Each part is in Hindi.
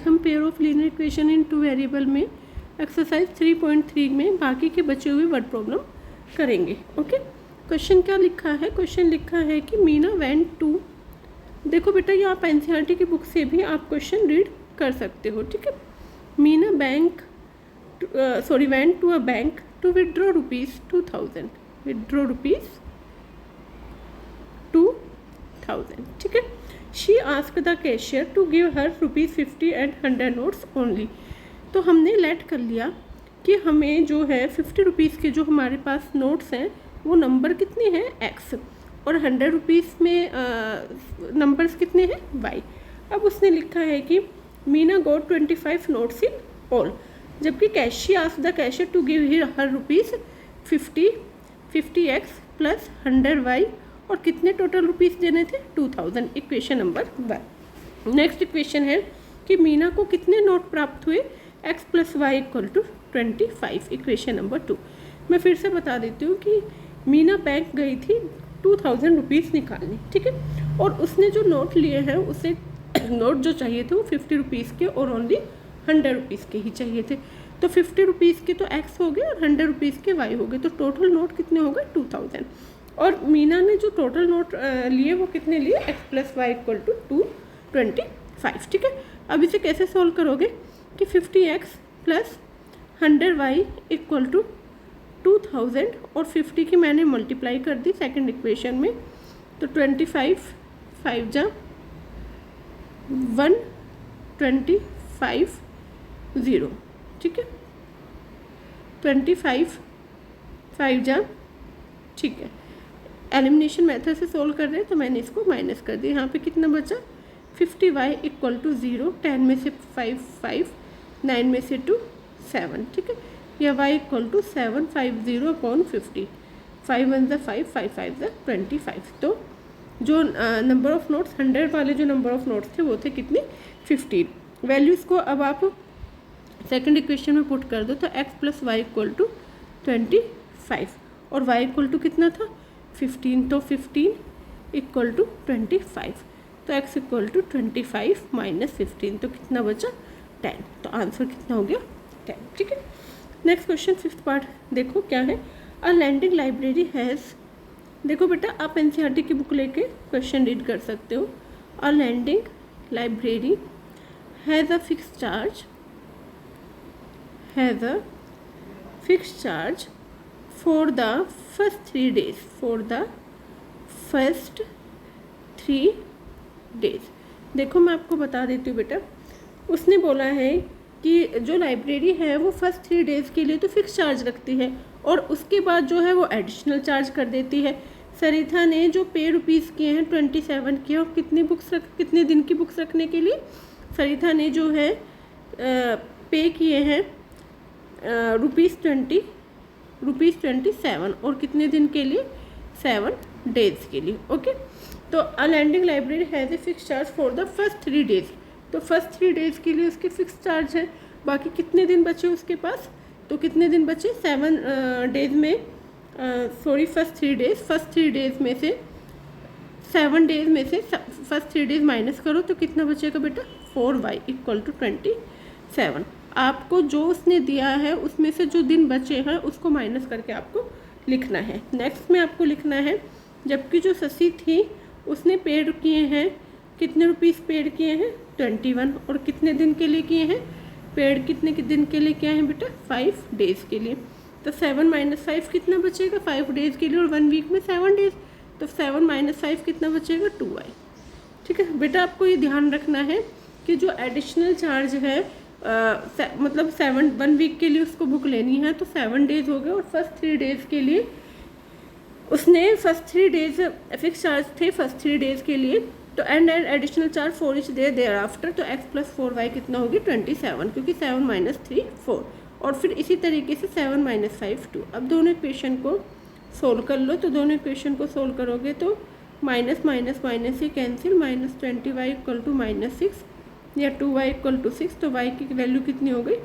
हम pair of linear equation in two variable में एक्सरसाइज 3.3 में बाकी के बचे हुए वर्ड प्रॉब्लम करेंगे। ओके, क्वेश्चन क्या लिखा है? क्वेश्चन लिखा है कि मीना वेंट टू, देखो बेटा ये आप एनसीईआरटी की बुक से भी आप क्वेश्चन रीड कर सकते हो। ठीक है, Meena went to a bank to withdraw rupees 2000, withdraw rupees 2000। ठीक है, she asked the cashier to give her ₹50 and 100 notes only. तो हमने लेट कर लिया कि हमें जो है 50 रुपीज़ के जो हमारे पास नोट्स हैं वो नंबर कितने हैं x, और 100 रुपीज़ में नंबर्स कितने हैं y। अब उसने लिखा है कि Meena got 25 notes in all, जबकि cashier asked the cashier to give her rupees 50x plus 100y, और कितने टोटल रुपीज़ देने थे 2000। Equation number 1। नेक्स्ट इक्वेशन है कि मीना को कितने नोट प्राप्त हुए x plus y equal to 25। Equation number 2। मैं फिर से बता देती हूँ कि मीना बैंक गई थी 2000 रुपीज़ निकालने। ठीक है, और उसने जो नोट लिए हैं उसे नोट जो चाहिए थे वो 50 रुपीज़ के और ओनली 100 रुपीज़ के ही चाहिए थे। तो 50 रुपीज़ के तो x हो गए और 100 रुपीज़ के y हो गए, तो टोटल नोट कितने हो गए 2000। और मीना ने जो टोटल नोट लिए वो कितने लिए x plus y equal to 225। ठीक है, अब इसे कैसे सॉल्व करोगे कि 50x plus 100y equal to 2000, और 50 की मैंने मल्टीप्लाई कर दी सेकंड इक्वेशन में, तो 25 5 जा 125 0। ठीक है, 25 5 जा, ठीक है, एलिमिनेशन मेथड से सोल्व कर रहे हैं तो मैंने इसको माइनस कर दिया। यहाँ पे कितना बचा 50y इक्वल टू 0, 10 में से 5 5, 9 में से 2 7। ठीक है, या y इक्वल टू 750 अपॉन 50, 5 1 ज़ा 5, 5 5 ज़ा 25। तो जो नंबर ऑफ नोट्स 100 वाले जो नंबर ऑफ नोट्स थे वो थे कितने 15। वैल्यूज़ को अब आप सेकंड इक्वेशन में पुट कर दो, तो x plus y equal to 25 और y इक्वल टू कितना था 15, तो 15 इक्वल टू 25, तो x इक्वल टू 25 माइनस 15, तो कितना बचा 10। तो आंसर कितना हो गया 10। ठीक है, नेक्स्ट क्वेश्चन 5th पार्ट देखो क्या है। अ लैंडिंग लाइब्रेरी हैज़, देखो बेटा आप एनसीईआरटी की बुक लेके क्वेश्चन रीड कर सकते हो। A lending library has a fix charge, has a fix charge for the first 3 days, for the first 3 days। देखो मैं आपको बता देती हूँ बेटा, उसने बोला है कि जो लाइब्रेरी है वो फर्स्ट 3 days के लिए तो फिक्स चार्ज रखती है और उसके बाद जो है वो एडिशनल चार्ज कर देती है। सरिता ने जो पे रुपीज़ किए हैं 27 किए, और कितने दिन की बुक्स रखने के लिए सरिता ने जो है पे किए हैं ₹27, और कितने दिन के लिए 7 days के लिए। ओके, तो a lending library has a fix charge for the first 3 days, तो फर्स्ट 3 days के लिए उसके फिक्स चार्ज है। बाकी कितने दिन बचे उसके पास, तो कितने दिन बचे 7 days में फर्स्ट 3 days में से 7 days में से फर्स्ट 3 days माइनस करो तो कितना बचेगा बेटा 4y इक्वल टू 27। आपको जो उसने दिया है उसमें से जो दिन बचे हैं उसको माइनस करके आपको लिखना है। नेक्स्ट में आपको लिखना है, जबकि जो शशि थी उसने पेड किए हैं, कितने रुपीज़ पेड किए हैं 21, और कितने दिन के लिए किए हैं पेड, कितने दिन के लिए किए हैं बेटा 5 days के लिए। तो 7 माइनस 5 कितना बचेगा 5 days के लिए, और 1 वीक में 7 days, तो 7 माइनस 5 कितना बचेगा 2y। ठीक है बेटा, आपको ये ध्यान रखना है कि जो एडिशनल चार्ज है मतलब 1 वीक के लिए उसको बुक लेनी है तो 7 days हो गए, और फर्स्ट 3 days के लिए उसने फर्स्ट 3 days फिक्स चार्ज थे फर्स्ट 3 days के लिए, तो and additional charge 4 each day thereafter, तो x प्लस 4y कितना होगी 27, क्योंकि 7 माइनस 3 4, और फिर इसी तरीके से 7 माइनस 5 2। अब दोनों इक्वेशन को सोल्व कर लो, तो दोनों इक्वेशन को सोल्व करोगे तो माइनस माइनस माइनस ही cancel, minus 20y equal to -6 या 2y इक्वल टू 6, तो y की वैल्यू कितनी हो गई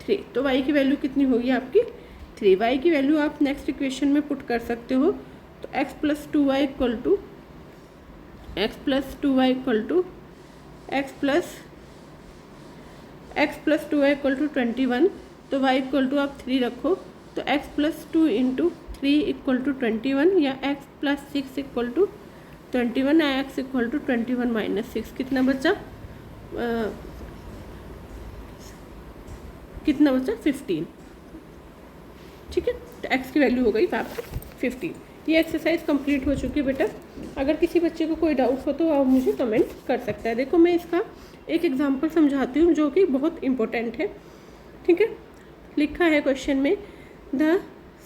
3, तो y की वैल्यू कितनी होगी आपकी 3। y की वैल्यू आप नेक्स्ट इक्वेशन में पुट कर सकते हो, तो x plus 2y equal to x plus x plus 2 है इक्वल टू 21, तो y इक्वल टू आप 3 रखो, तो x plus 2 into 3 equal to 21, या x प्लस 6 इक्वल टू 21, या x इक्वल टू 21 माइनस 6, कितना बचा, कितना बचा 15, ठीक है। तो x की वैल्यू हो गई आपकी 15। ये एक्सरसाइज कंप्लीट हो चुकी है बेटा। अगर किसी बच्चे को कोई डाउट हो तो आप मुझे कमेंट कर सकता है। देखो मैं इसका एक एग्जांपल समझाती हूँ जो कि बहुत इम्पोर्टेंट है, ठीक है। लिखा है क्वेश्चन में द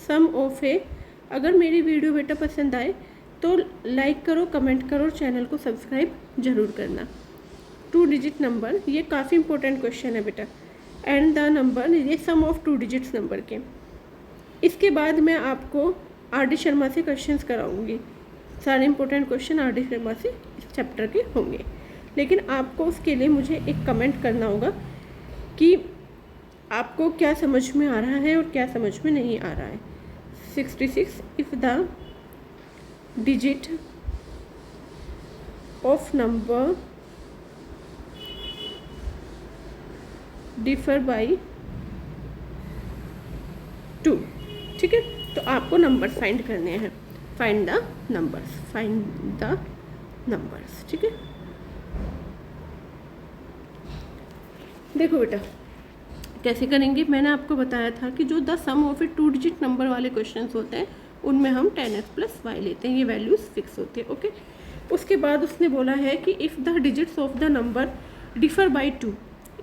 सम ऑफ ए। अगर मेरी वीडियो बेटा पसंद आए तो लाइक करो, कमेंट करो, चैनल को सब्सक्राइब जरूर करना। 2 डिजिट नंबर, ये काफ़ी इंपॉर्टेंट क्वेश्चन है बेटा। एंड द नंबर, ये सम ऑफ 2 डिजिट्स नंबर के। इसके बाद मैं आपको आर.डी. शर्मा से क्वेश्चंस कराऊंगी। सारे इंपॉर्टेंट क्वेश्चन आर.डी. शर्मा से इस चैप्टर के होंगे, लेकिन आपको उसके लिए मुझे एक कमेंट करना होगा कि आपको क्या समझ में आ रहा है और क्या समझ में नहीं आ रहा है। 66 if the digit of number differ by 2, ठीक है। तो आपको नंबर फाइंड करने हैं, फाइंड द नंबर्स, ठीक है। देखो बेटा कैसे करेंगे, मैंने आपको बताया था कि जो the sum of a 2 digit number वाले क्वेश्चंस होते हैं उनमें हम 10x प्लस y लेते हैं, ये वैल्यूज फिक्स होती है, ओके। उसके बाद उसने बोला है कि if the digits of the number differ by 2,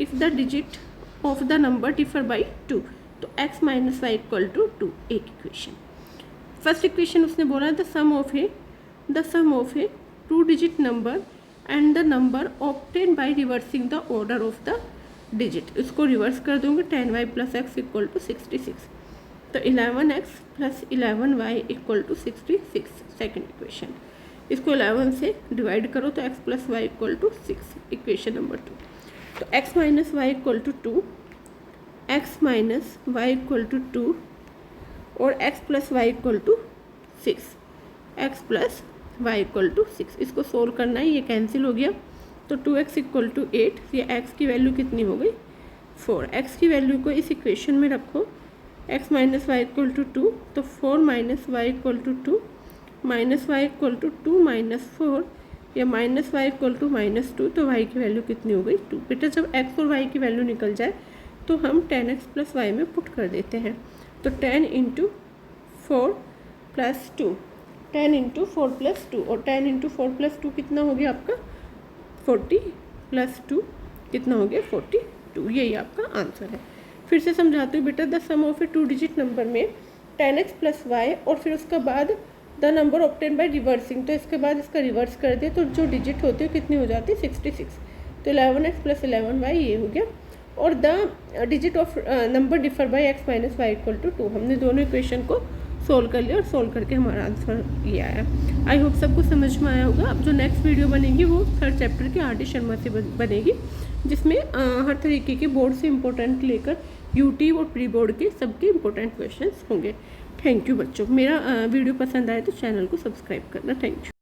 if the digit of the number differ by 2, तो x minus y equal to 2, एक इक्वेशन। फर्स्ट इक्वेशन उसने बोला the sum of a 2 digit number and the number obtain by reversing the order of the digit. इसको रिवर्स कर दूंगे, 10y plus x equal to 66, तो 11x plus 11y equal to 66, second equation. इसको 11 से डिवाइड करो तो x plus y equal to 6, equation number 2। तो x minus y equal to 2, x minus y equal to 2 और x plus y equal to 6, x plus y equal to 6। इसको सोल्व करना है, ये कैंसिल हो गया, तो 2x इक्वल टू 8, ये x की वैल्यू कितनी हो गई 4। x की वैल्यू को इस इक्वेशन में रखो, x minus y equal to 2, तो 4 minus y equal to 2, minus y equal to 2 minus 4, या minus y equal to minus 2, तो y की वैल्यू कितनी हो गई 2। बेटा जब x और y की वैल्यू निकल जाए तो हम 10x प्लस वाई में पुट कर देते हैं, तो 10 इंटू 4 प्लस 2, 10 इंटू 4 प्लस 2, और 10 इंटू 4 प्लस 2 कितना हो गया आपका 40 प्लस 2 कितना हो गया 42, यही आपका आंसर है। फिर से समझाती हूँ बेटा, the sum of a 2 digit number में 10x प्लस वाई और फिर उसके बाद the number obtain by reversing, तो इसके बाद इसका रिवर्स कर दे तो जो डिजिट होती है कितनी हो जाती है 66, तो 11x प्लस 11y ये हो गया। और the digit of number differ by x minus y equal to 2, हमने दोनों इक्वेशन को सोल्व कर लिया और सोल्व करके हमारा आंसर ये आया। आई होप सबको समझ में आया होगा। अब जो नेक्स्ट वीडियो बनेगी वो 3rd चैप्टर के आर.डी. शर्मा से बनेगी, जिसमें हर तरीके के बोर्ड से इम्पोर्टेंट लेकर यूटी और प्री बोर्ड के सबके इम्पोर्टेंट क्वेश्चंस होंगे। थैंक यू बच्चों। मेरा वीडियो पसंद आए तो चैनल को सब्सक्राइब करना। Thank you.